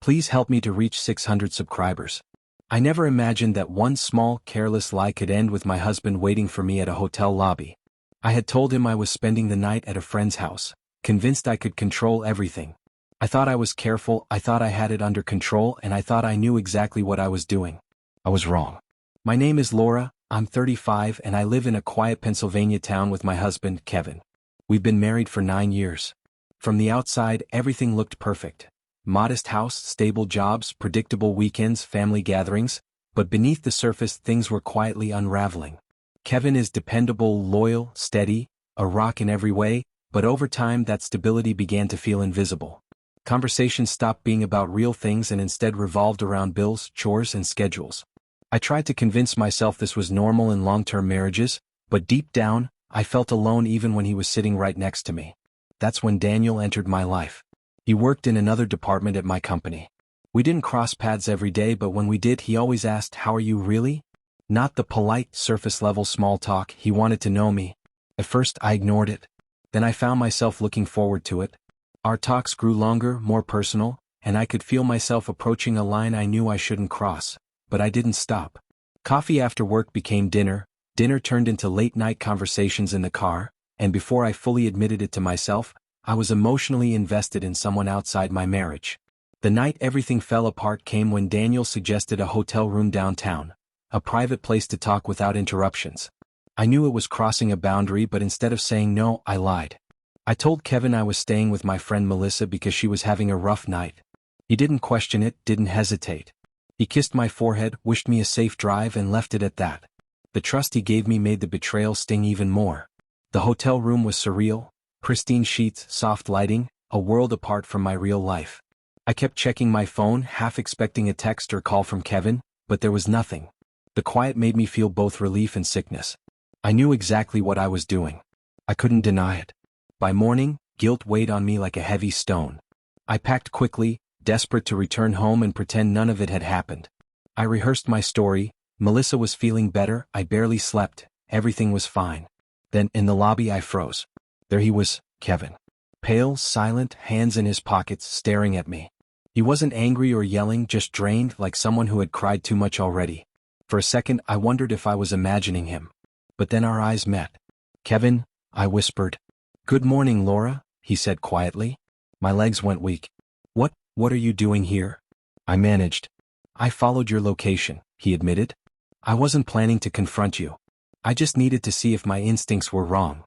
Please help me to reach 600 subscribers. I never imagined that one small, careless lie could end with my husband waiting for me at a hotel lobby. I had told him I was spending the night at a friend's house, convinced I could control everything. I thought I was careful, I thought I had it under control, and I thought I knew exactly what I was doing. I was wrong. My name is Laura, I'm 35 and I live in a quiet Pennsylvania town with my husband, Kevin. We've been married for 9 years. From the outside, everything looked perfect. Modest house, stable jobs, predictable weekends, family gatherings, but beneath the surface things were quietly unraveling. Kevin is dependable, loyal, steady, a rock in every way, but over time that stability began to feel invisible. Conversations stopped being about real things and instead revolved around bills, chores, and schedules. I tried to convince myself this was normal in long-term marriages, but deep down, I felt alone even when he was sitting right next to me. That's when Daniel entered my life. He worked in another department at my company. We didn't cross paths every day, but when we did, he always asked, "How are you really?" Not the polite, surface-level small talk. He wanted to know me. At first, I ignored it. Then I found myself looking forward to it. Our talks grew longer, more personal, and I could feel myself approaching a line I knew I shouldn't cross. But I didn't stop. Coffee after work became dinner, dinner turned into late-night conversations in the car, and before I fully admitted it to myself, I was emotionally invested in someone outside my marriage. The night everything fell apart came when Daniel suggested a hotel room downtown, a private place to talk without interruptions. I knew it was crossing a boundary, but instead of saying no, I lied. I told Kevin I was staying with my friend Melissa because she was having a rough night. He didn't question it, didn't hesitate. He kissed my forehead, wished me a safe drive, and left it at that. The trust he gave me made the betrayal sting even more. The hotel room was surreal, pristine sheets, soft lighting, a world apart from my real life. I kept checking my phone, half expecting a text or call from Kevin, but there was nothing. The quiet made me feel both relief and sickness. I knew exactly what I was doing. I couldn't deny it. By morning, guilt weighed on me like a heavy stone. I packed quickly, desperate to return home and pretend none of it had happened. I rehearsed my story. Melissa was feeling better, I barely slept, everything was fine. Then, in the lobby, I froze. There he was, Kevin. Pale, silent, hands in his pockets, staring at me. He wasn't angry or yelling, just drained, like someone who had cried too much already. For a second, I wondered if I was imagining him. But then our eyes met. "Kevin," I whispered. "Good morning, Laura," he said quietly. My legs went weak. What are you doing here?" I managed. "I followed your location," he admitted. "I wasn't planning to confront you. I just needed to see if my instincts were wrong."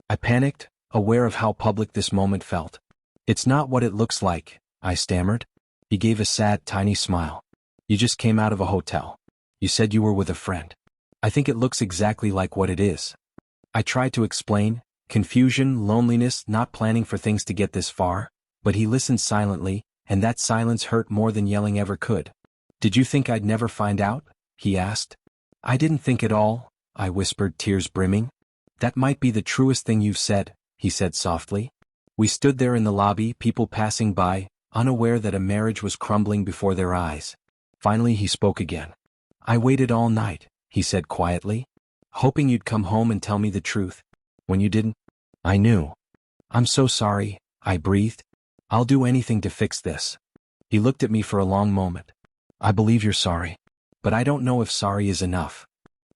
I panicked, aware of how public this moment felt. "It's not what it looks like," I stammered. He gave a sad, tiny smile. "You just came out of a hotel. You said you were with a friend. I think it looks exactly like what it is." I tried to explain, confusion, loneliness, not planning for things to get this far, but he listened silently, and that silence hurt more than yelling ever could. "Did you think I'd never find out?" he asked. "I didn't think at all," I whispered, tears brimming. "That might be the truest thing you've said," he said softly. We stood there in the lobby, people passing by, unaware that a marriage was crumbling before their eyes. Finally he spoke again. "I waited all night," he said quietly, "hoping you'd come home and tell me the truth. When you didn't, I knew. I'm so sorry," I breathed. "I'll do anything to fix this." He looked at me for a long moment. "I believe you're sorry. But I don't know if sorry is enough."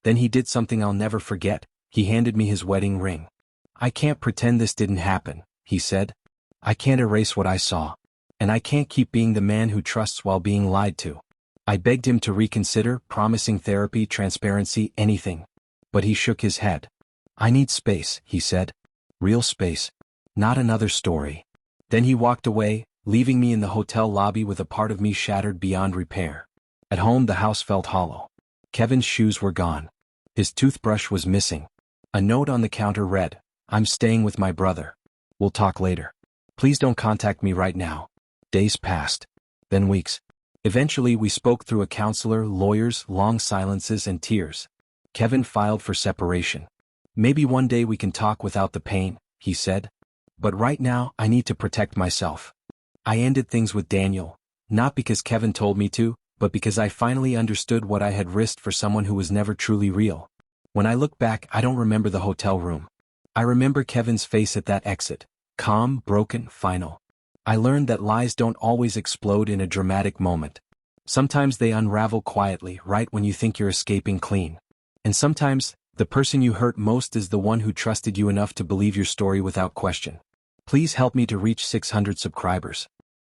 Then he did something I'll never forget. He handed me his wedding ring. "I can't pretend this didn't happen," he said. "I can't erase what I saw. And I can't keep being the man who trusts while being lied to." I begged him to reconsider, promising therapy, transparency, anything. But he shook his head. "I need space," he said. "Real space. Not another story." Then he walked away, leaving me in the hotel lobby with a part of me shattered beyond repair. At home the house felt hollow. Kevin's shoes were gone. His toothbrush was missing. A note on the counter read, "I'm staying with my brother. We'll talk later. Please don't contact me right now." Days passed. Then weeks. Eventually we spoke through a counselor, lawyers, long silences, and tears. Kevin filed for separation. "Maybe one day we can talk without the pain," he said. "But right now, I need to protect myself." I ended things with Daniel, not because Kevin told me to, but because I finally understood what I had risked for someone who was never truly real. When I look back, I don't remember the hotel room. I remember Kevin's face at that exit, calm, broken, final. I learned that lies don't always explode in a dramatic moment. Sometimes they unravel quietly right when you think you're escaping clean. And sometimes, the person you hurt most is the one who trusted you enough to believe your story without question. Please help me to reach 600 subscribers.